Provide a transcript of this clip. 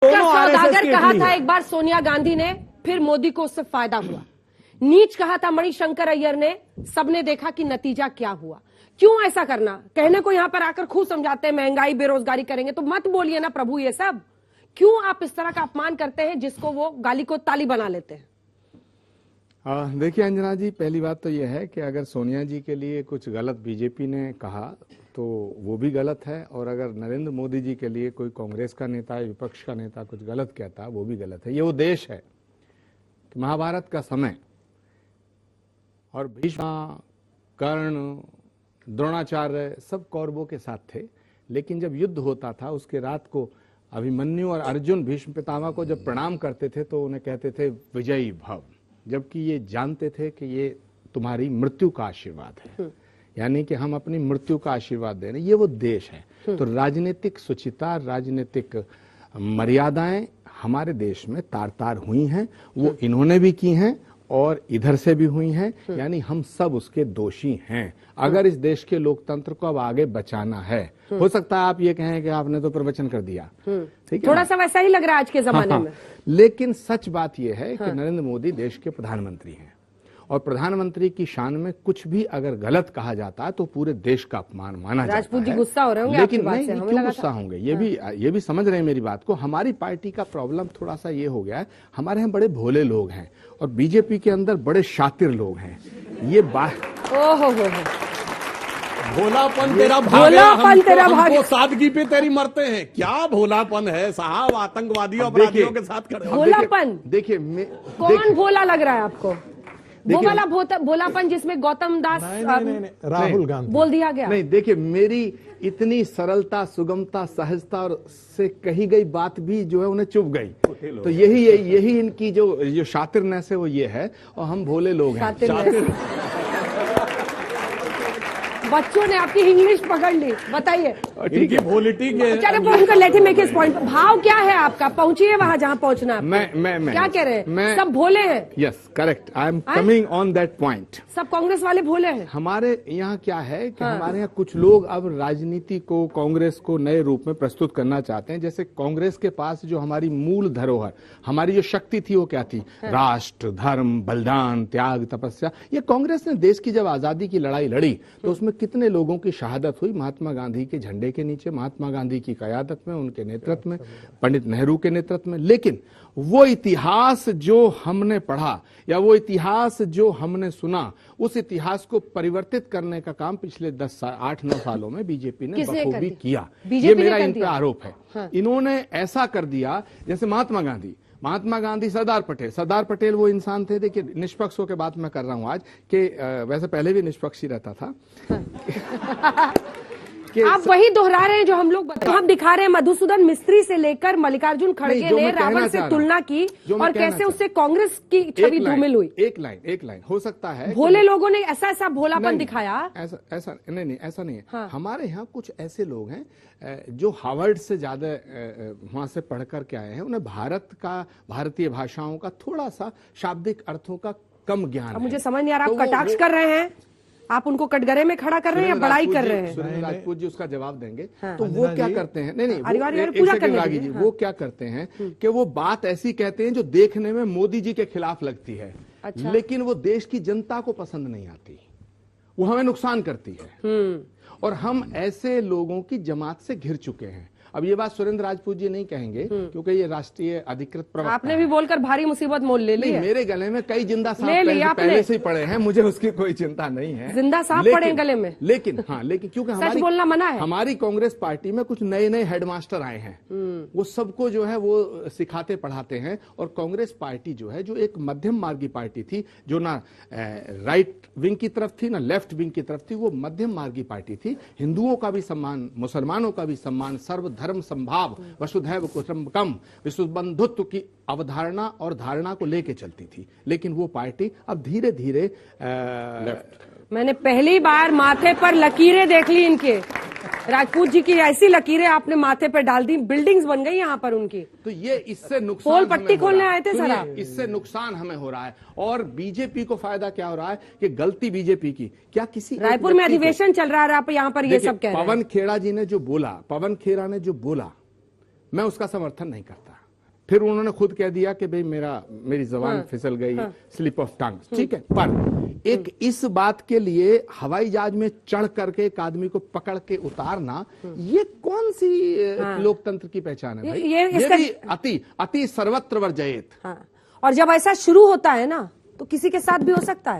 सौदागर कहा था एक बार सोनिया गांधी ने, फिर मोदी को उससे फायदा हुआ। नीच कहा था मणिशंकर अय्यर ने, सबने देखा कि नतीजा क्या हुआ। क्यों ऐसा करना? कहने को यहां पर आकर खूब समझाते हैं महंगाई बेरोजगारी करेंगे, तो मत बोलिए ना प्रभु ये सब। क्यों आप इस तरह का अपमान करते हैं जिसको वो गाली को ताली बना लेते हैं? देखिए अंजना जी, पहली बात तो यह है कि अगर सोनिया जी के लिए कुछ गलत बीजेपी ने कहा तो वो भी गलत है, और अगर नरेंद्र मोदी जी के लिए कोई कांग्रेस का नेता या विपक्ष का नेता कुछ गलत कहता वो भी गलत है। ये वो देश है कि महाभारत का समय और भीष्म, कर्ण, द्रोणाचार्य सब कौरवों के साथ थे, लेकिन जब युद्ध होता था उसके रात को अभिमन्यु और अर्जुन भीष्म पितामह को जब प्रणाम करते थे तो उन्हें कहते थे विजयी भव, जबकि ये जानते थे कि ये तुम्हारी मृत्यु का आशीर्वाद है, यानी कि हम अपनी मृत्यु का आशीर्वाद दे रहे हैं। ये वो देश है। तो राजनीतिक सुचिता, राजनीतिक मर्यादाएं हमारे देश में तार तार हुई हैं, वो इन्होंने भी की हैं और इधर से भी हुई हैं, यानी हम सब उसके दोषी हैं। अगर इस देश के लोकतंत्र को अब आगे बचाना है, हो सकता है आप ये कहें कि आपने तो प्रवचन कर दिया, ठीक है, थोड़ा सा वैसा ही लग रहा है आज के जमाने में। लेकिन सच बात यह है कि नरेंद्र मोदी देश के प्रधानमंत्री हैं, और प्रधानमंत्री की शान में कुछ भी अगर गलत कहा जाता है तो पूरे देश का अपमान माना जाता है। राजपूत जी गुस्सा हो रहे होंगे, लेकिन नहीं, क्यों गुस्सा होंगे? ये भी समझ रहे हैं मेरी बात को। हमारी पार्टी का प्रॉब्लम थोड़ा सा ये हो गया है, हमारे यहाँ बड़े भोले लोग हैं और बीजेपी के अंदर बड़े शातिर लोग हैं। ये बात भोलापन तेरा भाग है, हमको सादगी पे तेरी मरते हैं। क्या भोलापन है साहब, आतंकवादियों अपराधियों के साथ खड़े। भोलापन देखिए, कौन भोला लग रहा है आपको? वो वाला भोलापन जिसमें गौतम दास राहुल गांधी बोल दिया गया? नहीं, देखिए मेरी इतनी सरलता, सुगमता, सहजता और से कही गई बात भी जो है उन्हें चुभ गई। तो यही इनकी जो शातिरनेस है वो ये है, और हम भोले लोग हैं। बच्चों ने आपकी इंग्लिश पकड़ ली, बताइए। इनकी पॉलिटिक भाव क्या है आपका? पहुंचिए वहां जहां पहुंचना है। मैं क्या कह रहे हैं? सब भोले हैं। Yes, correct, I am coming on that point. सब कांग्रेस वाले भोले हैं। हमारे यहाँ क्या है कि हमारे यहाँ कुछ लोग अब राजनीति को, कांग्रेस को नए रूप में प्रस्तुत करना चाहते हैं। जैसे कांग्रेस के पास जो हमारी मूल धरोहर, हमारी जो शक्ति थी वो क्या थी? राष्ट्र, धर्म, बलिदान, त्याग, तपस्या। ये कांग्रेस ने देश की जब आजादी की लड़ाई लड़ी तो उसमें कितने लोगों की शहादत हुई? महात्मा गांधी के झंडे के नीचे, महात्मा गांधी की क़यादत में, उनके नेतृत्व में, पंडित नेहरू के नेतृत्व में। लेकिन वो इतिहास जो हमने पढ़ा या वो इतिहास जो हमने सुना, उस इतिहास को परिवर्तित करने का काम पिछले 8-9 सालों में बीजेपी ने बखूबी किया। ये मेरा इन पर आरोप है। इन्होंने ऐसा कर दिया जैसे महात्मा गांधी, सरदार पटेल वो इंसान थे। देखिए, निष्पक्ष होकर बात मैं कर रहा हूं आज कि वैसे पहले भी निष्पक्ष ही रहता था। आप वही दोहरा रहे हैं जो हम लोग हम दिखा रहे हैं। मधुसूदन मिस्त्री से लेकर मल्लिकार्जुन खड़गे ने रावण से तुलना की और कैसे उससे कांग्रेस की छवि धूमिल हुई। एक लाइन हो सकता है। भोले लोगों ने ऐसा भोलापन दिखाया। ऐसा नहीं है। हाँ। हमारे यहाँ कुछ ऐसे लोग हैं जो हार्वर्ड से ज्यादा वहां से पढ़ करके आए हैं। उन्हें भारतीय भाषाओं का थोड़ा सा शाब्दिक अर्थों का कम ज्ञान है। मुझे समझ नहीं आ रहा, आप कटाक्ष कर रहे हैं, आप उनको कटघरे में खड़ा कर रहे हैं या बड़ाई कर रहे हैं? सुरेंद्र राजपूत जी उसका जवाब देंगे। हाँ, तो वो क्या करते हैं? नहीं, वो क्या करते हैं कि वो बात ऐसी कहते हैं जो देखने में मोदी जी के खिलाफ लगती है। अच्छा। लेकिन वो देश की जनता को पसंद नहीं आती, वो हमें नुकसान करती है। और हम ऐसे लोगों की जमात से घिर चुके हैं। अब ये बात सुरेंद्र राजपूत जी नहीं कहेंगे क्योंकि ये राष्ट्रीय अधिकृत प्रवक्ता। आपने भी बोलकर भारी मुसीबत मोल ले ली है। मेरे गले में कई जिंदा सांप पहले से ही पड़े हैं, मुझे उसकी कोई चिंता नहीं है। जिंदा सांप पड़े गले में? लेकिन क्योंकि सच बोलना मना है। हमारी कांग्रेस पार्टी में कुछ नए हेडमास्टर आए हैं, वो सबको जो है वो सिखाते पढ़ाते हैं। और कांग्रेस पार्टी जो है, जो एक मध्यम मार्गी पार्टी थी, जो ना राइट विंग की तरफ थी ना लेफ्ट विंग की तरफ थी, वो मध्यम मार्गी पार्टी थी। हिंदुओं का भी सम्मान, मुसलमानों का भी सम्मान, सर्वधर्म समभाव, वसुधैव कुटुंबकम, विश्व बंधुत्व की अवधारणा और धारणा को लेके चलती थी। लेकिन वो पार्टी अब धीरे धीरे मैंने पहली बार माथे पर लकीरें देख ली इनके। राजपूत जी की ऐसी लकीरें आपने माथे पर डाल दी, बिल्डिंग्स बन गई यहाँ पर उनकी। तो ये इससे नुकसान, पोल पट्टी खोलने आए थे सर। इससे नुकसान हमें हो रहा है। और बीजेपी को फायदा क्या हो रहा है कि गलती बीजेपी की क्या किसी रायपुर में अधिवेशन चल रहा है, आप यहाँ पर ये सब कह रहे हैं। पवन खेड़ा जी ने जो बोला, पवन खेड़ा ने जो बोला, मैं उसका समर्थन नहीं करता। फिर उन्होंने खुद कह दिया कि भाई मेरी जबान फिसल गई, स्लिप ऑफ टंग, ठीक है। पर एक इस बात के लिए हवाई जहाज में चढ़ करके एक आदमी को पकड़ के उतारना, ये कौन सी लोकतंत्र की पहचान है भाई? ये भी अति सर्वत्र वर्जयेत। और जब ऐसा शुरू होता है ना, तो किसी के साथ भी हो सकता है।